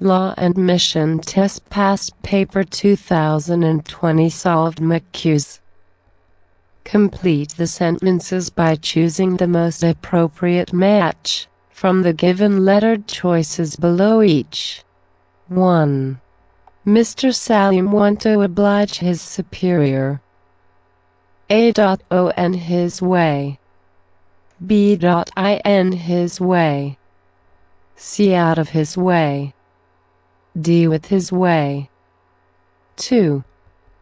Law and Mission Test Past Paper 2020 Solved McQs. Complete the sentences by choosing the most appropriate match from the given lettered choices below each. 1. Mr. Salim want to oblige his superior. A.O.N. his way. B.I.N. his way. C. out of his way. D. with his way. 2.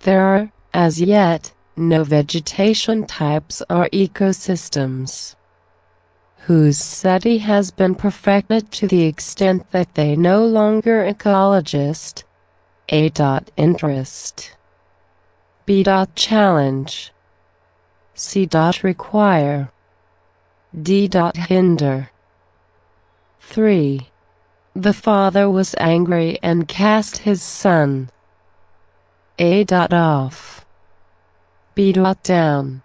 There are, as yet, no vegetation types or ecosystems whose study has been perfected to the extent that they no longer ecologist. A. interest. B. challenge. C. require. D. hinder. 3. The father was angry and cast his son. A. off. B. down.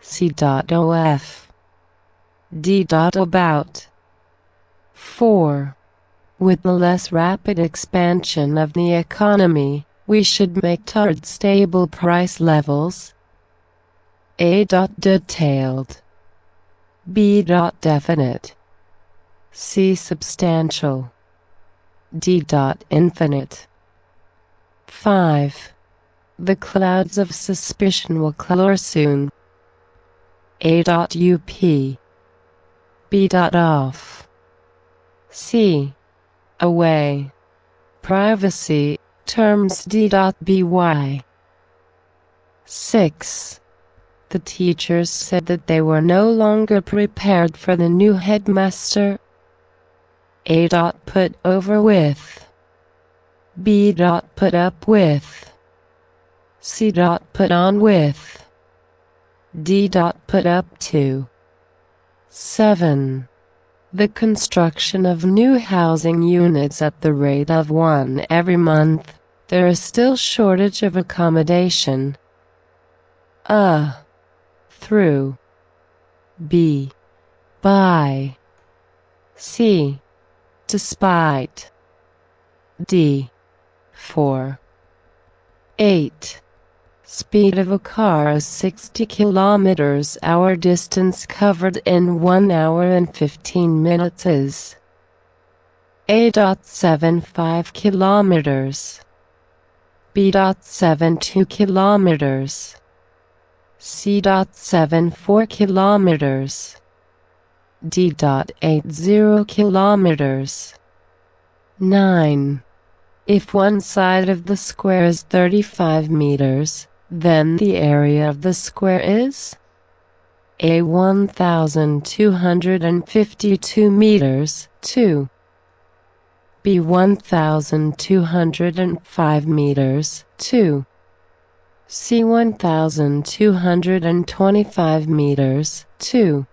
C. off. D. about. 4. With the less rapid expansion of the economy, we should make toward stable price levels. A. detailed. B. definite. C. substantial. D. infinite. 5. The clouds of suspicion will clear soon. A. up. B. off. C. away. Privacy terms. D. by. 6. The teachers said that they were no longer prepared for the new headmaster. A. put over with. B. put up with. C. put on with. D. put up to. 7. The construction of new housing units at the rate of 1 every month, there is still shortage of accommodation. A. through. B. by. C. despite. D. for. 8. Speed of a car is 60 km/h. Distance covered in 1 hour and 15 minutes is A.75 km. B.72 km. C.74 km. D.80 km. 9. If one side of the square is 35 meters, then the area of the square is A. 1,252 meters, 2. B. 1,205 meters, 2. C. 1,225 meters, 2.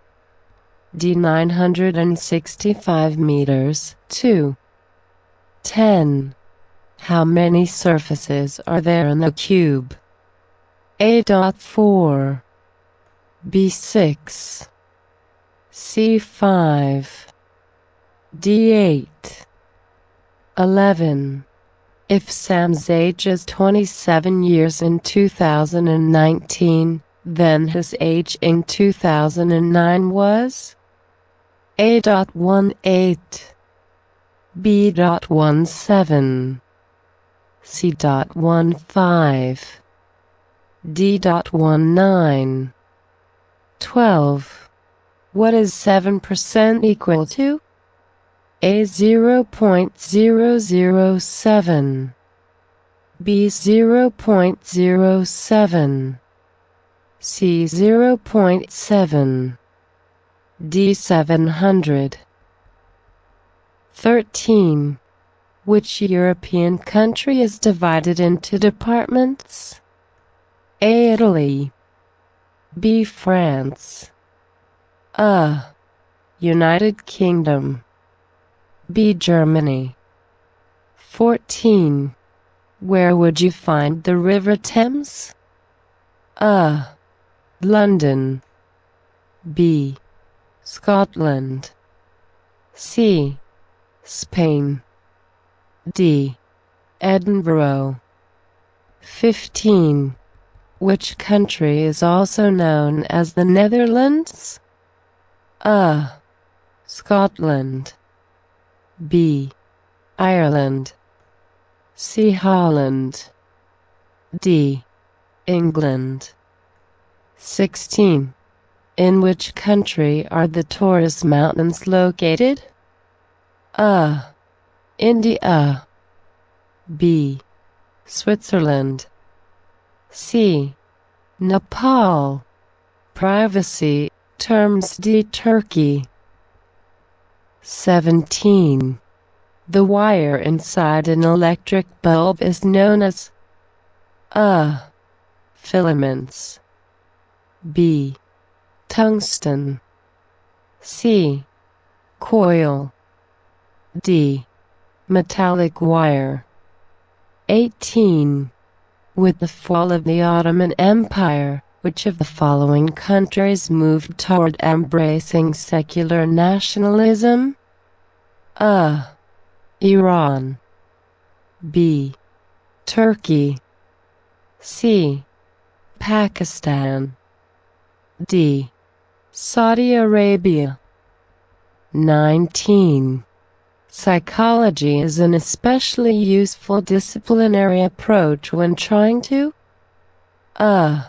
D. 965 meters, 2. 10. How many surfaces are there in a cube? A.4. B. 6. C. 5. D. 8. 11. If Sam's age is 27 years in 2019, then his age in 2009 was A.18. B.17. C.15. D.19. 12. What is 7% equal to? A. 0.007. B. 0.07. C. 0.7. D. 700. 13. Which European country is divided into departments? A. Italy. B. France. A. United Kingdom. B. Germany. 14. Where would you find the River Thames? A. London. B. Scotland. C. Spain. D. Edinburgh. 15. Which country is also known as the Netherlands? A. Scotland. B. Ireland. C. Holland. D. England. 16. In which country are the Taurus Mountains located? A. India. B. Switzerland. C. Nepal. Privacy terms. D. Turkey. 17. The wire inside an electric bulb is known as A. Filaments. B. Tungsten. C. Coil. D. Metallic wire. 18. With the fall of the Ottoman Empire, which of the following countries moved toward embracing secular nationalism? A. Iran. B. Turkey. C. Pakistan. D. Saudi Arabia. 19. Psychology is an especially useful disciplinary approach when trying to A.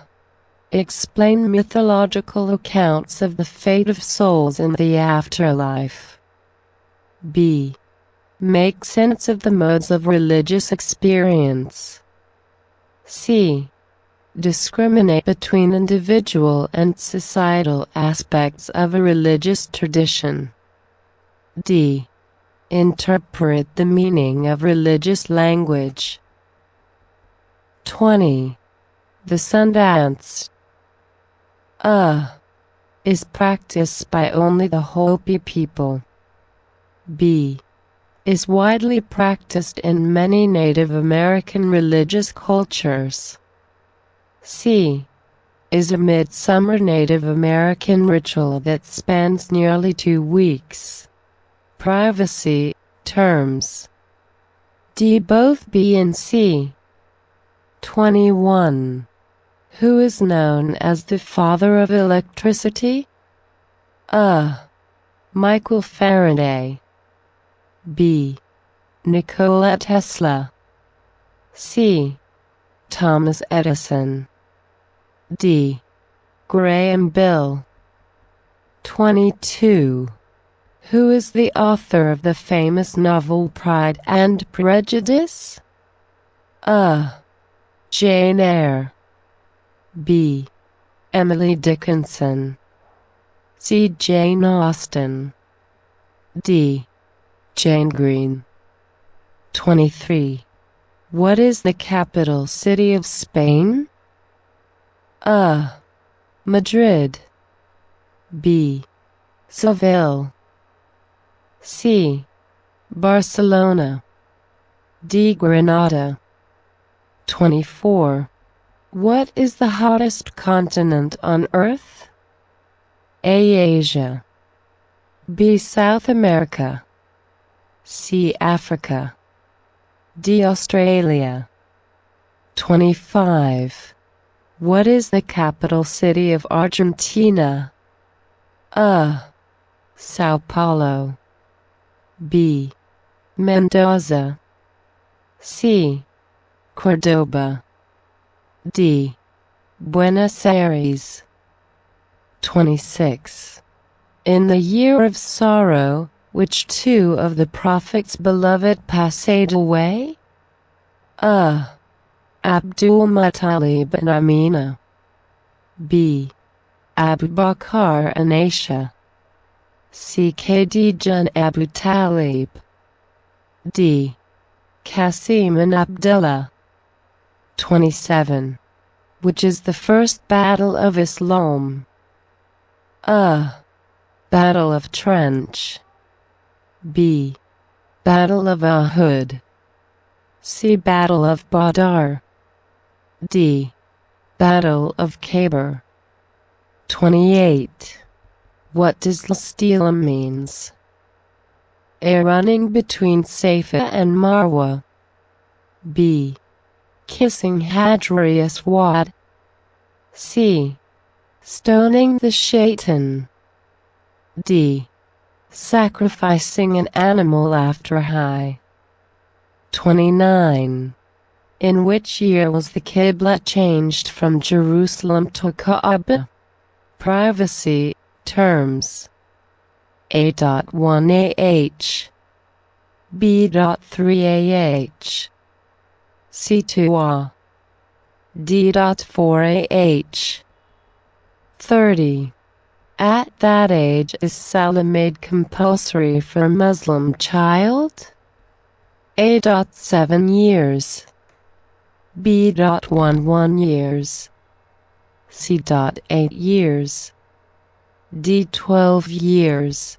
Explain mythological accounts of the fate of souls in the afterlife. B. Make sense of the modes of religious experience. C. Discriminate between individual and societal aspects of a religious tradition. D. Interpret the meaning of religious language. 20. The sun dance. A. Is practiced by only the Hopi people. B. Is widely practiced in many Native American religious cultures. C. Is a midsummer Native American ritual that spans nearly 2 weeks. Privacy terms. D. Both B and C. 21. Who is known as the father of electricity? A. Michael Faraday. B. Nikola Tesla. C. Thomas Edison. D. Graham Bell. 22. Who is the author of the famous novel Pride and Prejudice? A. Jane Eyre. B. Emily Dickinson. C. Jane Austen. D. Jane Green. 23. What is the capital city of Spain? A. Madrid. B. Seville. C. Barcelona. D. Granada. 24. What is the hottest continent on Earth? A. Asia. B. South America. C. Africa. D. Australia. 25. What is the capital city of Argentina? A. Sao Paulo. B. Mendoza. C. Cordoba. D. Buenos Aires. 26. In the year of sorrow, which 2 of the Prophet's beloved passed away? A. Abdul-Muttalib and Amina. B. Abu Bakr and Aisha. C. Khadija and Abu Talib. D. Qasim and Abdullah. 27. Which is the first battle of Islam? A. Battle of Trench. B. Battle of Uhud. C. Battle of Badr. D. Battle of Khabar. 28. What does Istilam means? A. Running between Safa and Marwa. B. Kissing Hajar Aswad. C. Stoning the shaitan. D. Sacrificing an animal after Hajj. 29. In which year was the Qibla changed from Jerusalem to Kaaba? Privacy terms. A.1 ah, B.3 ah, C2 ah, D.4 ah. 30. At that age is Salah made compulsory for a Muslim child? A.7 years, B.11 years, C.8 years, D. 12 years.